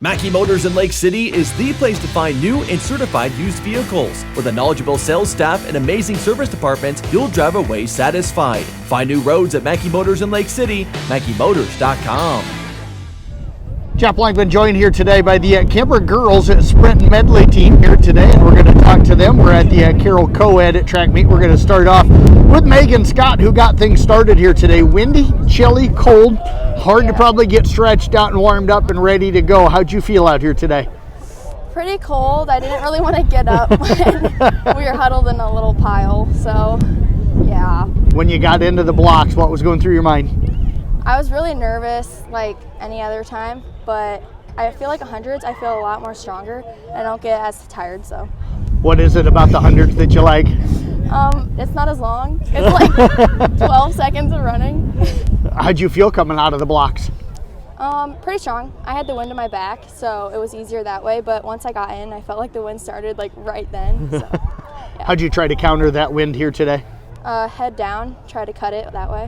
Mackey Motors in Lake City is the place to find new and certified used vehicles. With a knowledgeable sales staff and amazing service departments, you'll drive away satisfied. Find new roads at Mackey Motors in Lake City, MackeyMotors.com. Jeff Blankman joined here today by the Kuemper girls Sprint and Medley team here today, and we're going to talk to them. We're at the Carroll co-ed at track meet. We're going to start off with Megan Scott, who got things started here today. Windy, chilly, cold, hard to probably get stretched out and warmed up and ready to go. How'd you feel out here today? Pretty cold. I didn't really want to get up when we were huddled in a little pile, so yeah. When you got into the blocks, what was going through your mind? I was really nervous like any other time, but I feel like 100s I feel a lot more stronger and I don't get as tired. So what is it about the 100s that you like? It's not as long. It's like 12 seconds of running. How'd you feel coming out of the blocks? Pretty strong. I had the wind in my back, so it was easier that way, but once I got in, I felt like the wind started like right then. So, yeah. How'd you try to counter that wind here today? Head down, try to cut it that way.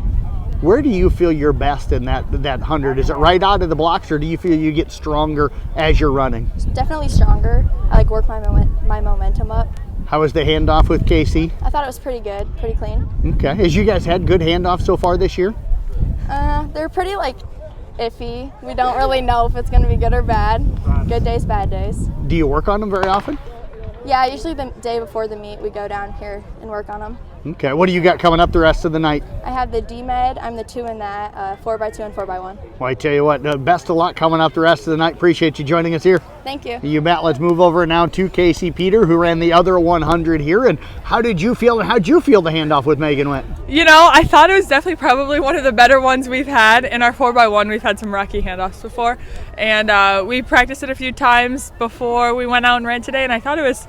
Where do you feel you're best in that 100? Is it right out of the blocks, or do you feel you get stronger as you're running? Definitely stronger. I like work my momentum up. How was the handoff with Kaci? I thought it was pretty good, pretty clean. Okay. Has you guys had good handoffs so far this year? They're pretty like iffy. We don't really know if it's going to be good or bad. Good days, bad days. Do you work on them very often? Yeah, usually the day before the meet, we go down here and work on them. Okay, what do you got coming up the rest of the night? I have the D-Med. I'm the 2 in that, 4x2 and 4x1. Well, I tell you what, best of luck coming up the rest of the night. Appreciate you joining us here. Thank you. You bet. Let's move over now to Kaci Peter, who ran the other 100 here. And how did you feel, and how'd you feel the handoff with Megan went? You know, I thought it was definitely probably one of the better ones we've had. In our 4x1, we've had some rocky handoffs before. And we practiced it a few times before we went out and ran today, and I thought it was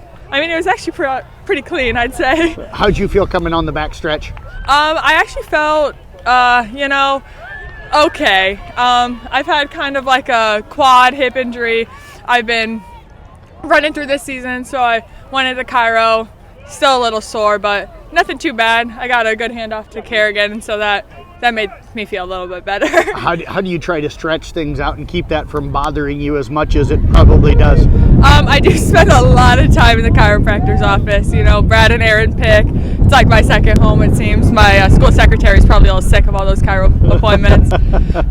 actually pretty clean, I'd say. How'd you feel coming on the back stretch? I actually felt, okay. I've had kind of like a quad hip injury I've been running through this season, so I went into Carroll, still a little sore, but nothing too bad. I got a good handoff to Kerrigan, and so that made me feel a little bit better. How do you try to stretch things out and keep that from bothering you as much as it probably does? I do spend a lot of time in the chiropractor's office. You know, Brad and Aaron pick. It's like my second home, it seems. My school secretary is probably a little sick of all those chiro appointments.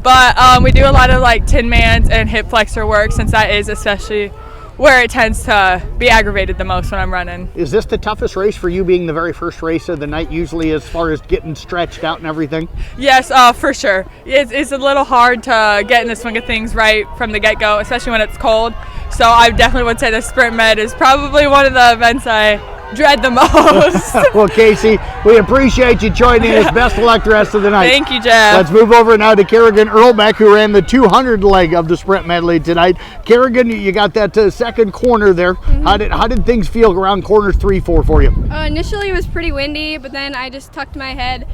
But we do a lot of like tin mans and hip flexor work, since that is especially where it tends to be aggravated the most when I'm running. Is this the toughest race for you, being the very first race of the night, usually, as far as getting stretched out and everything? Yes, for sure. It's a little hard to get in the swing of things right from the get-go, especially when it's cold. So I definitely would say the Sprint Med is probably one of the events I dread the most. Well, Kaci, we appreciate you joining us. Best of luck the rest of the night. Thank you, Jeff. Let's move over now to Kerrigan Irlbeck, who ran the 200 leg of the Sprint Medley tonight. Kerrigan, you got that second corner there. Mm-hmm. How did things feel around corners 3-4 for you? Initially it was pretty windy, but then I just tucked my head,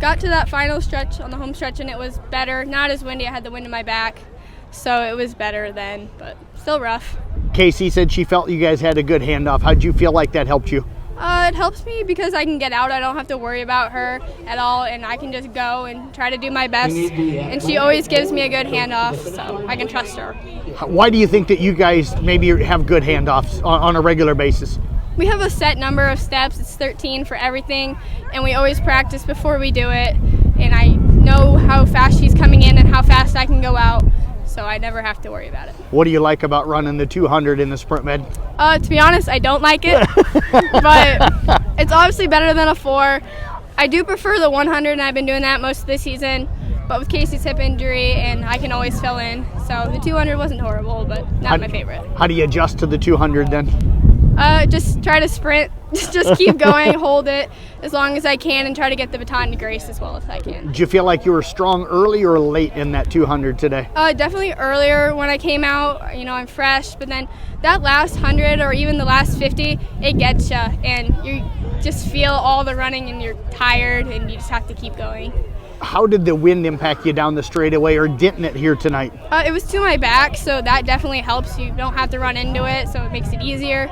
got to that final stretch on the home stretch, and it was better. Not as windy. I had the wind in my back, so it was better then, but still rough. Kaci said she felt you guys had a good handoff. How'd you feel like that helped you? It helps me because I can get out. I don't have to worry about her at all, and I can just go and try to do my best. And she always gives me a good handoff, so I can trust her. Why do you think that you guys maybe have good handoffs on a regular basis? We have a set number of steps. It's 13 for everything, and we always practice before we do it. And I know how fast she's coming in and how fast I can go out, so I never have to worry about it. What do you like about running the 200 in the Sprint Med? To be honest, I don't like it, but it's obviously better than a 4. I do prefer the 100, and I've been doing that most of the season, but with Kaci's hip injury, and I can always fill in, so the 200 wasn't horrible, but not my favorite. How do you adjust to the 200 then? Just try to sprint, just keep going, hold it as long as I can, and try to get the baton to Grace as well as I can. Did you feel like you were strong early or late in that 200 today? Definitely earlier when I came out. You know, I'm fresh, but then that last 100 or even the last 50, it gets you, and you just feel all the running, and you're tired, and you just have to keep going. How did the wind impact you down the straightaway, or didn't it here tonight? It was to my back, so that definitely helps. You don't have to run into it, so it makes it easier.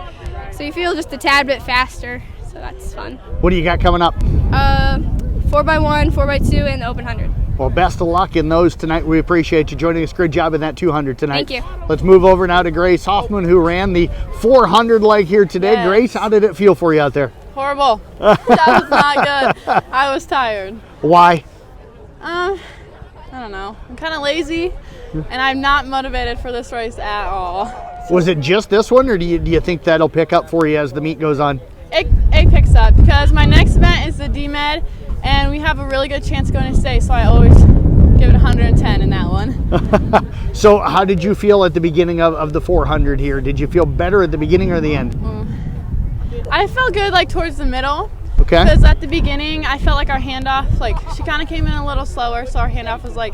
So you feel just a tad bit faster, so that's fun. What do you got coming up? 4x1, 4x2, and the open 100. Well, best of luck in those tonight. We appreciate you joining us. Great job in that 200 tonight. Thank you. Let's move over now to Grace Hoffman, who ran the 400 leg here today. Yes. Grace, how did it feel for you out there? Horrible. That was not good. I was tired. Why? I don't know. I'm kind of lazy, and I'm not motivated for this race at all. Was it just this one, or do you think that'll pick up for you as the meet goes on? It picks up because my next event is the D-Med, and we have a really good chance going to state, so I always give it 110 in that one. So how did you feel at the beginning of the 400 here? Did you feel better at the beginning or the end? I felt good like towards the middle. Okay. Because at the beginning, I felt like our handoff, like she kind of came in a little slower, so our handoff was like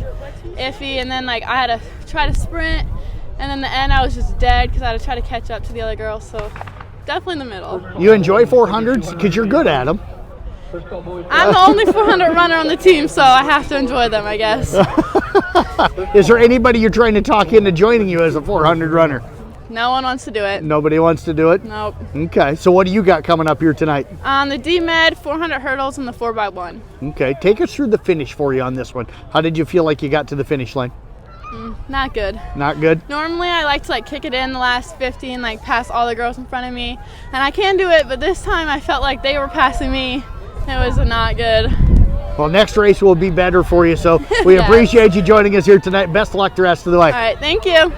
iffy, and then like I had to try to sprint, and then the end I was just dead because I had to try to catch up to the other girls, so definitely in the middle. You enjoy 400s because you're good at them. I'm the only 400 runner on the team, so I have to enjoy them, I guess. Is there anybody you're trying to talk into joining you as a 400 runner? No one wants to do it. Nobody wants to do it? Nope. Okay, so what do you got coming up here tonight? On the D-Med, 400 hurdles and the 4x1. Okay, take us through the finish for you on this one. How did you feel like you got to the finish line? Not good. Not good? Normally I like to like kick it in the last 50 and like pass all the girls in front of me, and I can do it, but this time I felt like they were passing me. It was not good. Well, next race will be better for you, so we Yes. appreciate you joining us here tonight. Best of luck the rest of the way. All right, thank you.